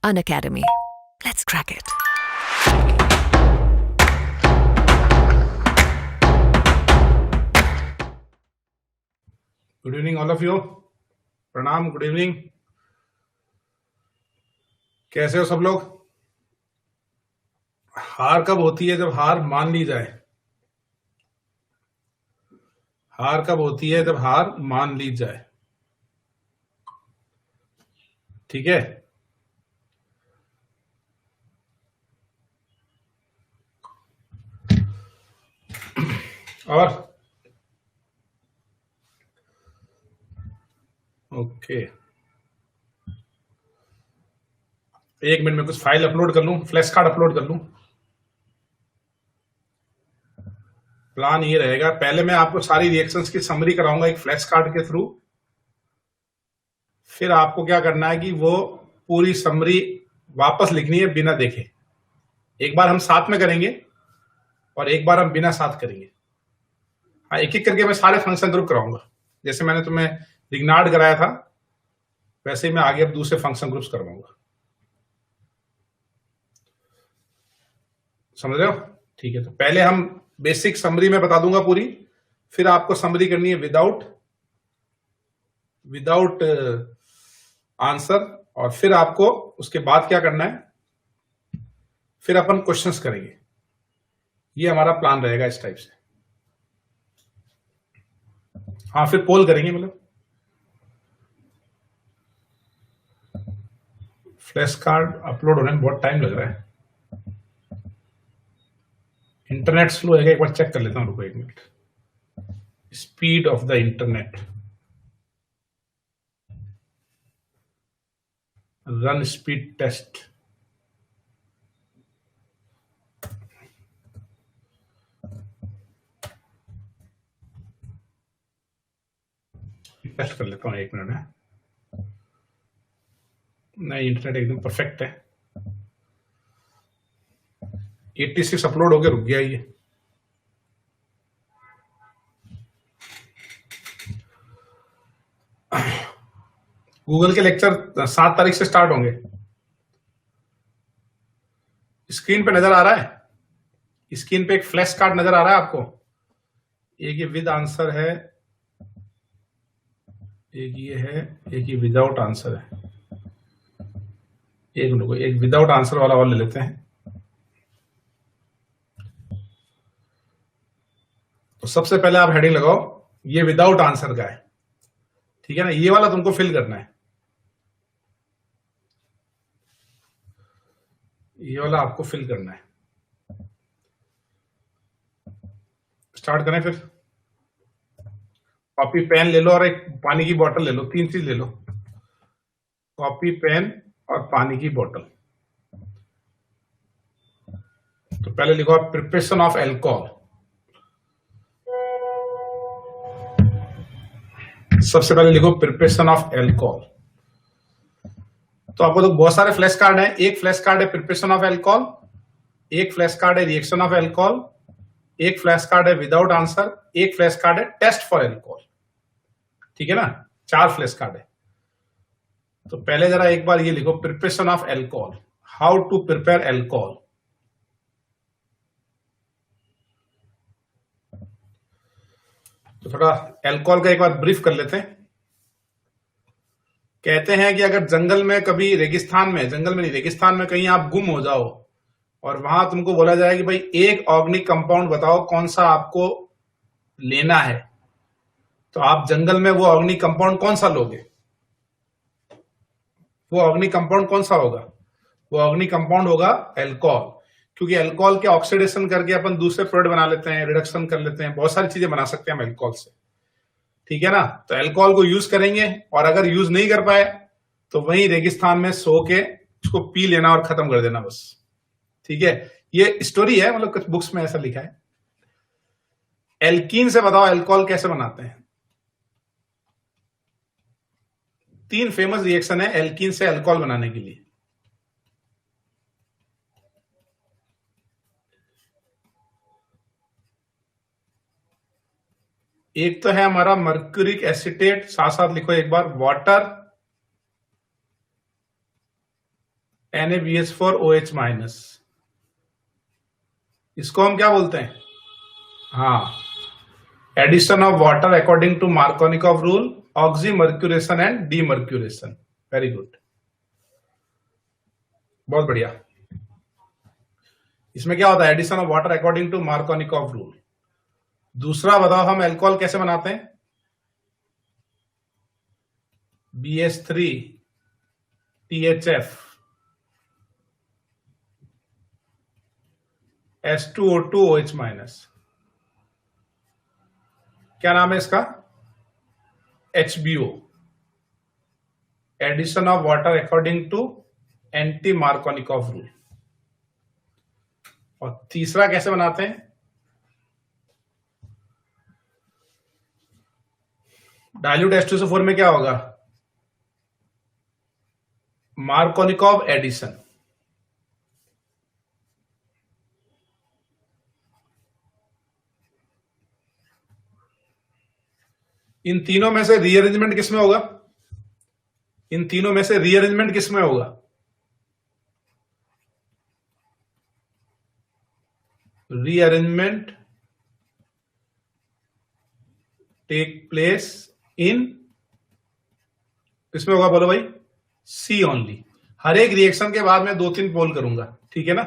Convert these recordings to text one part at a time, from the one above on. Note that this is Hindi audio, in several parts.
Unacademy. Let's crack it. Good evening all of you. प्रणाम, गुड इवनिंग। कैसे हो सब लोग? हार कब होती है? जब हार मान ली जाए। हार कब होती है? जब हार मान ली जाए। ठीक है। और ओके, एक मिनट में कुछ फाइल अपलोड कर लूं, फ्लैश कार्ड अपलोड कर लूं। प्लान ये रहेगा, पहले मैं आपको सारी रिएक्शंस की समरी कराऊंगा एक फ्लैश कार्ड के थ्रू। फिर आपको क्या करना है कि वो पूरी समरी वापस लिखनी है बिना देखे। एक बार हम साथ में करेंगे और एक बार हम बिना साथ करेंगे। हाँ, एक एक करके मैं सारे फंक्शन ग्रुप कराऊंगा। जैसे मैंने तुम्हें रिग्नार्ड कराया था वैसे ही मैं आगे अब दूसरे फंक्शन ग्रुप्स करवाऊंगा। समझ रहे हो? ठीक है, तो पहले हम बेसिक समरी में बता दूंगा पूरी, फिर आपको समरी करनी है विदाउट आंसर, और फिर आपको उसके बाद क्या करना है, फिर अपन क्वेश्चंस करेंगे। ये हमारा प्लान रहेगा इस टाइप से। हाँ, फिर पोल करेंगे। मतलब फ्लैश कार्ड अपलोड होने में बहुत टाइम लग रहा है, इंटरनेट स्लो है। एक बार चेक कर लेता हूं, रुको एक minute. Speed of the internet, run speed test. Test कर लेता हूं, एक मिनट है। नहीं, इंटरनेट एकदम परफेक्ट है। 86 अपलोड होके रुक गया ये। गूगल के लेक्चर 7 तारीख से स्टार्ट होंगे। स्क्रीन पे नजर आ रहा है? स्क्रीन पे एक फ्लैश कार्ड नजर आ रहा है आपको? एक ये विद आंसर है, एक ये है, एक ये विदाउट आंसर है। एक मिनट, एक विदाउट आंसर वाला और ले लेते हैं। तो सबसे पहले आप हेडिंग लगाओ, ये विदाउट आंसर का है, ठीक है ना? ये वाला तुमको फिल करना है, ये वाला आपको फिल करना है। स्टार्ट करें फिर। कॉपी पेन ले लो और एक पानी की बोतल ले लो, 3 चीज ले लो। कॉपी पेन और पानी की बोतल। तो पहले लिखो आप प्रिपरेशन ऑफ एल्कोहल। सबसे पहले लिखो प्रिपरेशन ऑफ एल्कोहल। तो आपको तो बहुत सारे फ्लैश कार्ड हैं। एक फ्लैश कार्ड है प्रिपरेशन ऑफ एल्कोहल, एक फ्लैश कार्ड है रिएक्शन ऑफ एल्कोहल, एक फ्लैश कार्ड है विदाउट आंसर, एक फ्लैश कार्ड है टेस्ट फॉर एल्कोहल। ठीक है ना? 4 फ्लैश कार्ड है। तो पहले जरा एक बार ये लिखो, preparation of alcohol, how to prepare alcohol. तो थोड़ा एल्कोहल का एक बार ब्रीफ कर लेते हैं। कहते हैं कि अगर जंगल में कभी रेगिस्तान में, जंगल में नहीं रेगिस्तान में कहीं आप गुम हो जाओ और वहां तुमको बोला जाए कि भाई एक ऑर्गेनिक कंपाउंड बताओ कौन सा आपको लेना है, तो आप जंगल में वो ऑर्गेनिक कंपाउंड कौन सा लोगे? वो ऑर्गेनिक कंपाउंड कौन सा होगा? वो ऑर्गेनिक कंपाउंड होगा एल्कोहल, क्योंकि एल्कोहल के ऑक्सीडेशन करके अपन दूसरे प्रोडक्ट बना लेते हैं, रिडक्शन कर लेते हैं, बहुत सारी चीजें बना सकते हैं हम एल्कोहल से। ठीक है ना? तो एल्कोहल को यूज करेंगे, और अगर यूज नहीं कर पाए तो वहीं रेगिस्तान में सो के उसको पी लेना और खत्म कर देना बस। ठीक है? ये स्टोरी है, मतलब कुछ बुक्स में ऐसा लिखा है। एल्कीन से बताओ एल्कोहल कैसे बनाते हैं? 3 फेमस रिएक्शन है एल्कीन से एल्कोहल बनाने के लिए। एक तो है हमारा मर्क्यूरिक एसिटेट, साथ साथ लिखो एक बार, वाटर, NaBH4OH माइनस, इसको हम क्या बोलते हैं? हाँ, addition of water according to Markovnikov rule, oxymercuration and demercuration. Very good, बहुत बढ़िया। इसमें क्या होता है? Addition of water according to Markovnikov rule. दूसरा बताओ, हम अल्कोहल कैसे बनाते हैं? BH3 THF S2O2OH माइनस, क्या नाम है इसका? HBO, addition of water according to anti Markovnikov rule. और तीसरा कैसे बनाते हैं? डाइल्यूट H2SO4 में क्या होगा? Markovnikov addition. इन तीनों में से रीअरेंजमेंट किसमें होगा? इन तीनों में से रीअरेंजमेंट किसमें होगा? रीअरेंजमेंट टेक प्लेस इन, किसमें होगा बोलो भाई? C only. हर एक रिएक्शन के बाद मैं 2-3 पोल करूंगा, ठीक है ना?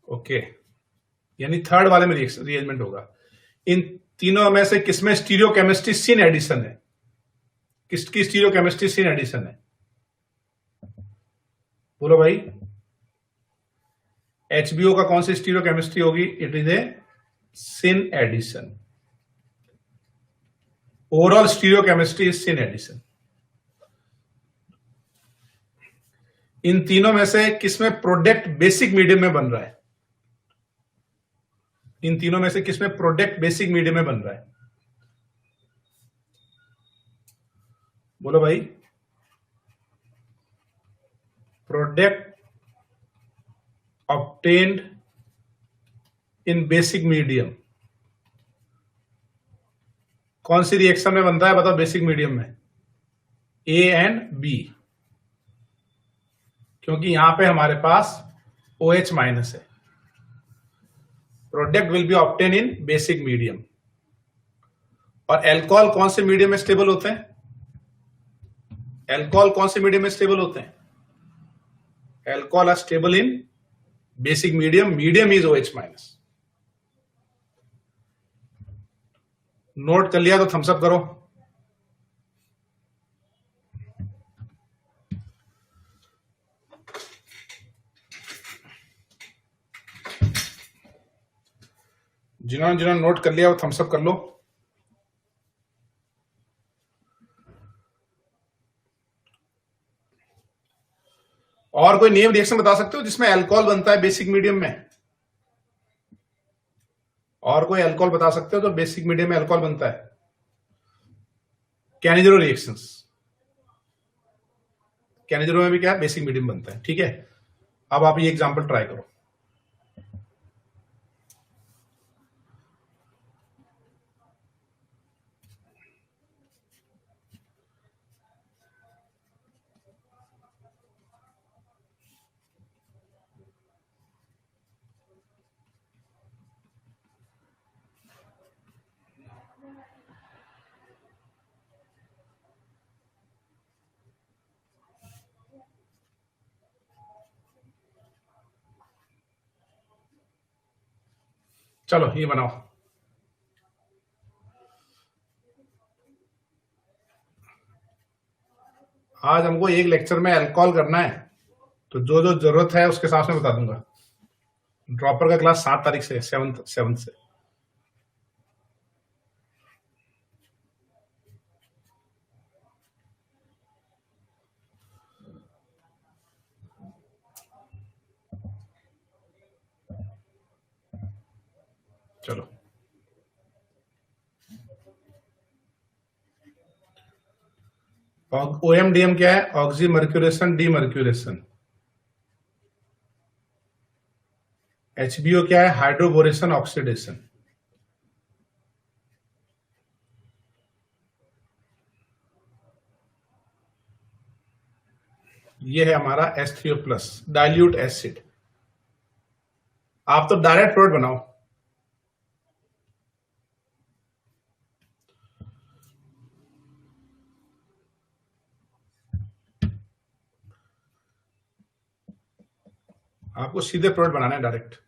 ओके, यानी थर्ड वाले में रीअरेंजमेंट होगा। इन तीनों में से किसमें स्टीरियोकेमिस्ट्री सिन एडिशन है? किसकी स्टीरियोकेमिस्ट्री सिन एडिशन है? बोलो भाई। HBO का कौन सी स्टीरियोकेमिस्ट्री होगी? It is a syn addition. Overall stereochemistry is syn addition. इन तीनों में से किसमें प्रोडक्ट बेसिक मीडियम में बन रहा है? इन तीनों में से किसमें प्रोडक्ट बेसिक मीडियम में बन रहा है? बोलो भाई। प्रोडक्ट ऑब्टेन्ड इन बेसिक मीडियम, कौन सी रिएक्शन में बनता है बताओ? बेसिक मीडियम में A एंड B, क्योंकि यहां पे हमारे पास OH माइनस है। Product will be obtain in basic medium. और अल्कोहल कौन से मीडियम में स्टेबल होते हैं? अल्कोहल कौन से मीडियम में स्टेबल होते हैं? Alcohol are stable in basic medium, medium is OH minus. Note कर लिया तो थम्स अप करो। जिन्होंने नोट कर लिया वो थम्स अप कर लो। और कोई नेम रिएक्शन बता सकते हो जिसमें अल्कोहल बनता है बेसिक मीडियम में? और कोई अल्कोहल बता सकते हो तो बेसिक मीडियम में अल्कोहल बनता है? कैनिजरो रिएक्शंस, कैनिजरो में भी क्या है? बेसिक मीडियम बनता है, ठीक है। अब आप ये एग्जांपल ट्राई करो। चलो ये बनाओ। आज हमको एक लेक्चर में अल्कोहल करना है, तो जो जो जरूरत है उसके हिसाब से बता दूंगा। ड्रॉपर का क्लास 7 तारीख से, 7 से। चलो OMDM क्या है? Oxymercuration demercuration. HBO क्या है? Hydroboration oxidation. ये है हमारा H3O प्लस डाइल्यूट एसिड। आप तो डायरेक्ट प्रोडक्ट बनाओ। आपको सीधे प्रोडक्ट बनाना है डायरेक्ट।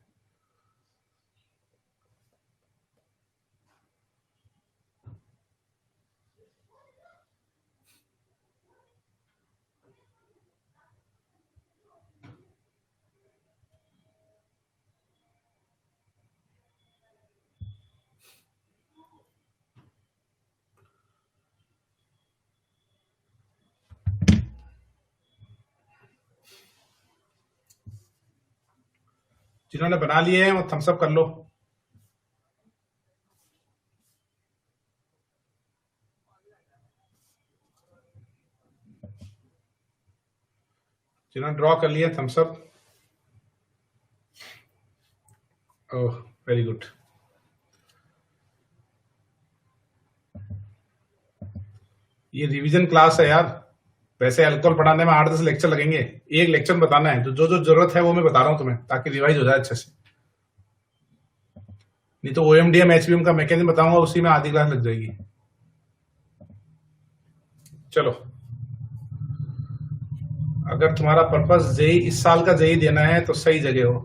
जिन्होंने बना लिए हैं वो थम्स अप कर लो। जिन्होंने ड्रॉ कर लिया thumbs up. Oh very good. ये रिवीजन क्लास है यार। वैसे अल्कोहल पढ़ाने में 8-10 लेक्चर लगेंगे, एक लेक्चर में बताना है। जो जो जरूरत है वो मैं बता रहा हूं तुम्हें, ताकि रिवाइज हो जाए अच्छे से। नहीं तो OMDM HBM का मैकेनिज्म बताऊंगा, उसी में आधी क्लास लग जाएगी। चलो, अगर तुम्हारा पर्पस जेई इस साल का जेई देना है तो सही जगह हो।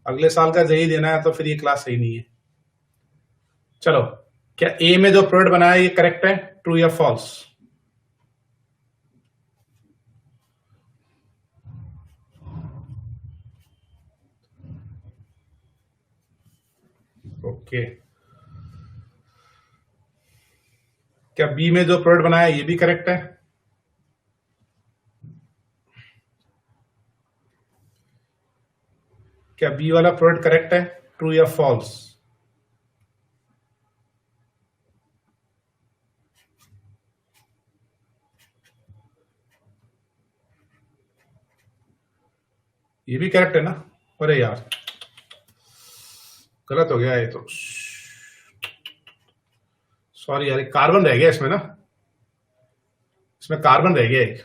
अगले साल का जेई देना है तो फिर ये क्लास सही नहीं है। चलो, क्या ए में जो प्रोडक्ट बनाया ये करेक्ट है, ट्रू या फॉल्स? ओके। क्या बी में जो प्रोडक्ट बनाया ये भी करेक्ट है? क्या बी वाला प्रोडक्ट करेक्ट है, ट्रू या फॉल्स? ये भी करेक्ट है ना? अरे यार गलत हो गया ये तो, सॉरी यार। कार्बन रह गया इसमें ना, इसमें कार्बन रह गया एक,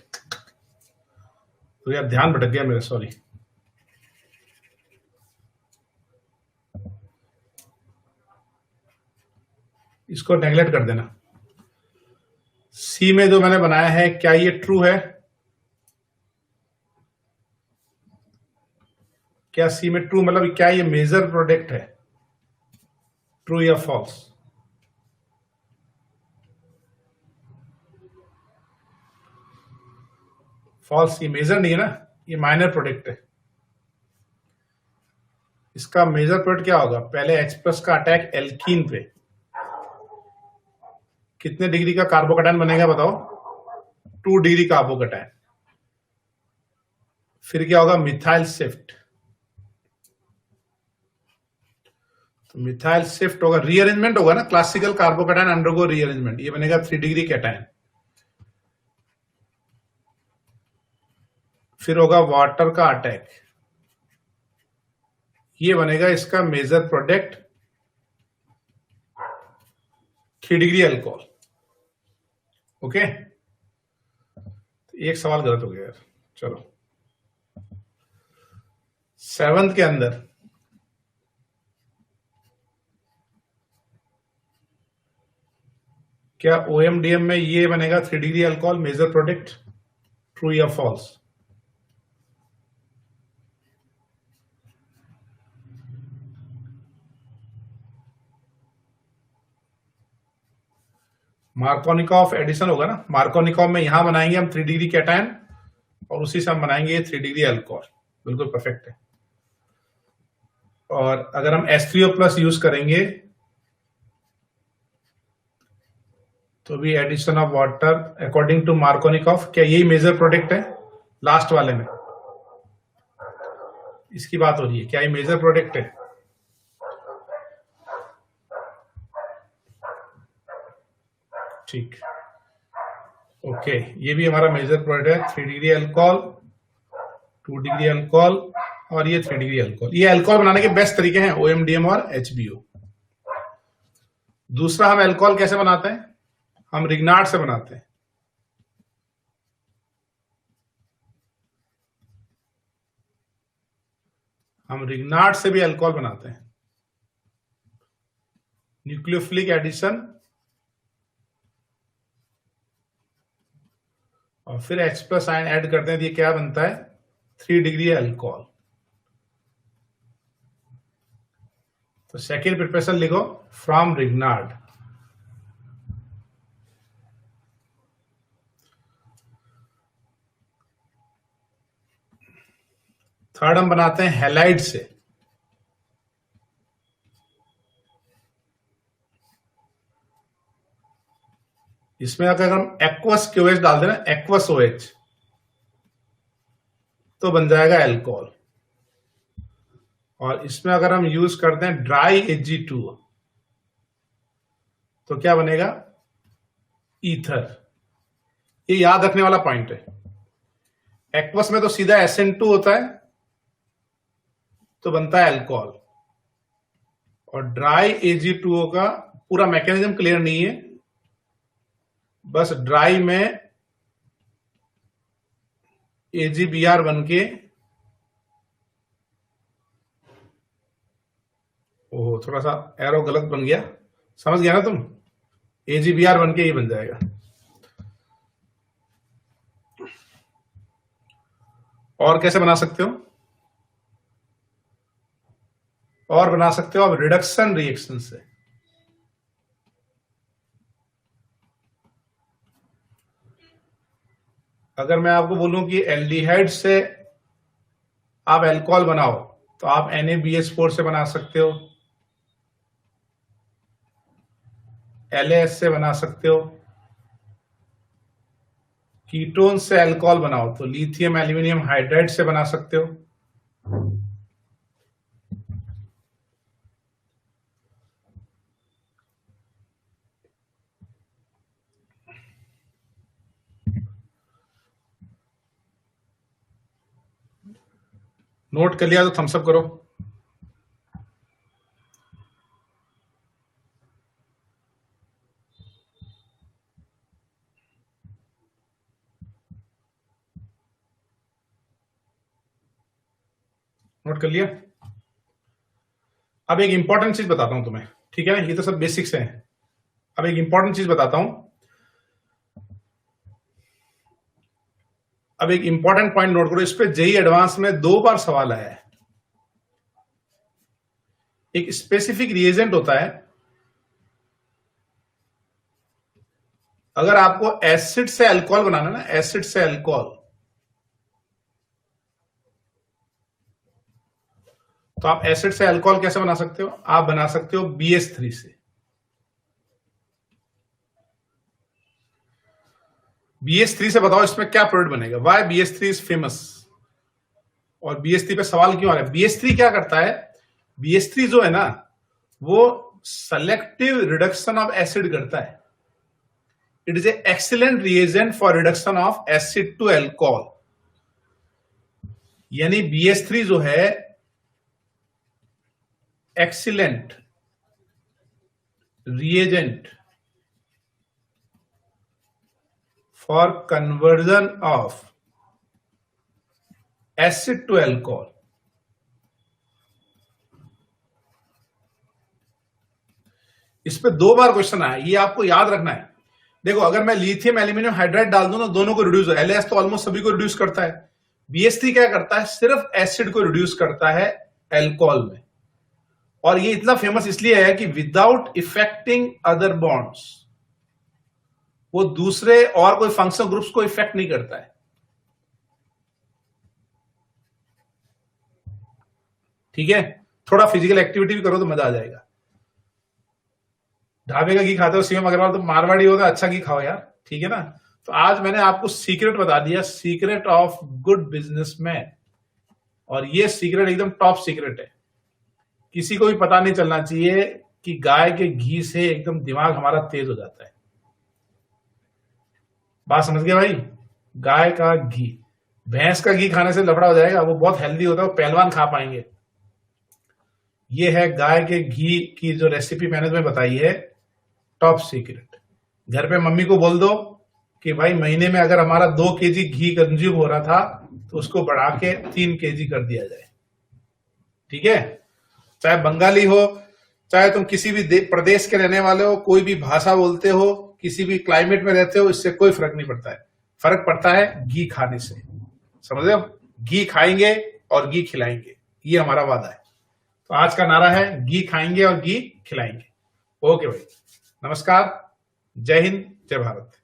तो यार ध्यान भटक गया मेरा, सॉरी। इसको नेगलेक्ट कर देना। सी में जो मैंने बनाया है क्या ये ट्रू है? क्या सी में ट्रू मतलब क्या ये मेजर प्रोडक्ट है, ट्रू या फॉल्स? फॉल्स। ये मेजर नहीं है ना, ये माइनर प्रोडक्ट है। इसका मेजर प्रोडक्ट क्या होगा? पहले H+ का अटैक एल्कीन पे, कितने डिग्री का कार्बोकैटायन बनेगा बताओ? 2 डिग्री कार्बोकैटायन। फिर क्या होगा? Methyl shift. तो मिथाइल शिफ्ट होगा, रीअरेंजमेंट होगा ना, क्लासिकल कार्बोकैटायन अंडरगो रीअरेंजमेंट, ये बनेगा 3 डिग्री कैटायन। फिर होगा वाटर का अटैक, ये बनेगा इसका major product 3 degree alcohol. Okay, एक सवाल गलत हो गया यार। चलो, 7th के अंदर क्या OMDM में ये बनेगा 3 degree alcohol major product, true या फॉल्स? मार्कोनिकॉफ एडिशन होगा ना, मार्कोनिकॉफ में यहां बनाएंगे हम 3 डिग्री कैटायन और उसी से हम बनाएंगे 3 डिग्री अल्कोहल। बिल्कुल परफेक्ट है। और अगर हम H3O प्लस यूज करेंगे तो भी addition of water according to Markovnikov, क्या यही मेजर प्रोडक्ट है? लास्ट वाले में इसकी बात हो रही है, क्या ये मेजर प्रोडक्ट है? ठीक, ओके। ये भी हमारा मेजर प्रोडक्ट है, 3 डिग्री अल्कोहल, 2 डिग्री अल्कोहल और ये 3 डिग्री अल्कोहल। ये अल्कोहल बनाने के बेस्ट तरीके हैं OMDM और HBO। दूसरा, हम अल्कोहल कैसे बनाते हैं? हम रिग्नार्ड से बनाते हैं। हम रिग्नार्ड से भी अल्कोहल बनाते हैं, न्यूक्लियोफिलिक एडिशन और फिर H+ आयन ऐड करते हैं तो ये क्या बनता है, 3 डिग्री अल्कोहल। तो सेकेंड प्रिपरेशन लिखो, फ्रॉम रिग्नार्ड। थर्ड हम बनाते हैं हैलाइड से। इसमें अगर हम एक्वस QH डाल देना, एक्वस OH, तो बन जाएगा अल्कोहल। और इसमें अगर हम यूज करते हैं ड्राई Ag2 तो क्या बनेगा, ईथर। ये याद रखने वाला पॉइंट है। एक्वस में तो सीधा SN2 होता है तो बनता है अल्कोहल, और ड्राई Ag2O का पूरा मैकेनिज्म क्लियर नहीं है, बस ड्राई में AgBr बन के, ओह थोड़ा सा एरो गलत बन गया, समझ गया ना तुम, AgBr बन के ही बन जाएगा। और कैसे बना सकते हो, और बना सकते हो अब रिडक्शन रिएक्शन से। अगर मैं आपको बोलूं कि एल्डिहाइड से आप अल्कोहल बनाओ तो आप NaBH4 से बना सकते हो, LAS से बना सकते हो। कीटोन से अल्कोहल बनाओ तो लिथियम एल्यूमिनियम हाइड्राइड से बना सकते हो। नोट कर लिया तो थम्स अप करो। नोट कर लिया। अब एक इंपॉर्टेंट चीज बताता हूं तुम्हें, ठीक है ना, ये तो सब बेसिक्स हैं। अब एक इंपॉर्टेंट चीज बताता हूं, अब एक इंपॉर्टेंट पॉइंट नोट करो, इस पे जेईई एडवांस में 2 बार सवाल आया है। एक स्पेसिफिक रिएजेंट होता है, अगर आपको एसिड से अल्कोहल बनाना ना, एसिड से अल्कोहल, तो आप एसिड से अल्कोहल कैसे बना सकते हो, आप बना सकते हो BH3 से। BH3 से बताओ इसमें क्या प्रोडक्ट बनेगा, वाई BH3 इज फेमस, और BH3 पे सवाल क्यों आ रहा है। BH3 क्या करता है, BH3 जो है ना वो सेलेक्टिव रिडक्शन ऑफ एसिड करता है। It is a excellent reagent for reduction of acid to alcohol. यानी BH3 जो है excellent reagent for conversion of acid to alcohol. इस पे 2 बार क्वेश्चन आया, ये आपको याद रखना है। देखो अगर मैं लिथियम एल्यूमिनियम हाइड्राइड डाल दूं ना, दोनों को रिड्यूस, LAS तो ऑलमोस्ट सभी को रिड्यूस करता है, BH3 क्या करता है, सिर्फ एसिड को रिड्यूस करता है अल्कोहल में। और ये इतना फेमस इसलिए है कि विदाउट इफेक्टिंग अदर बॉन्ड्स, वो दूसरे और कोई फंक्शनल ग्रुप्स को इफेक्ट नहीं करता है। ठीक है, थोड़ा फिजिकल एक्टिविटी भी करो तो मजा आ जाएगा। ढाबे का घी खाते हो सीएम अग्रवाल, तो मारवाड़ी हो तो अच्छा घी खाओ यार, ठीक है ना। तो आज मैंने आपको सीक्रेट बता दिया, सीक्रेट ऑफ गुड बिजनेसमैन, और ये सीक्रेट एकदम टॉप सीक्रेट है। किसी को भी पता नहीं चलना चाहिए कि गाय के घी से एकदम दिमाग हमारा तेज हो जाता है। बात समझ गए भाई, गाय का घी, भैंस का घी खाने से लफड़ा हो जाएगा, वो बहुत हेल्दी होता है, वो पहलवान खा पाएंगे। ये है गाय के घी की जो रेसिपी मैंने तुम्हें बताई है, टॉप सीक्रेट। घर पे मम्मी को बोल दो कि भाई महीने में अगर हमारा 2 kg घी कंज्यूम हो रहा था तो उसको बढ़ा के 3 kg कर दिया जाए। ठीक है, चाहे बंगाली हो, चाहे तुम किसी भी प्रदेश के रहने वाले हो, कोई भी भाषा बोलते हो, किसी भी क्लाइमेट में रहते हो, इससे कोई फर्क नहीं पड़ता है। फर्क पड़ता है घी खाने से। समझ रहे हो? घी खाएंगे और घी खिलाएंगे, ये हमारा वादा है। तो आज का नारा है घी खाएंगे और घी खिलाएंगे। ओके भाई, नमस्कार, जय हिंद, जय भारत।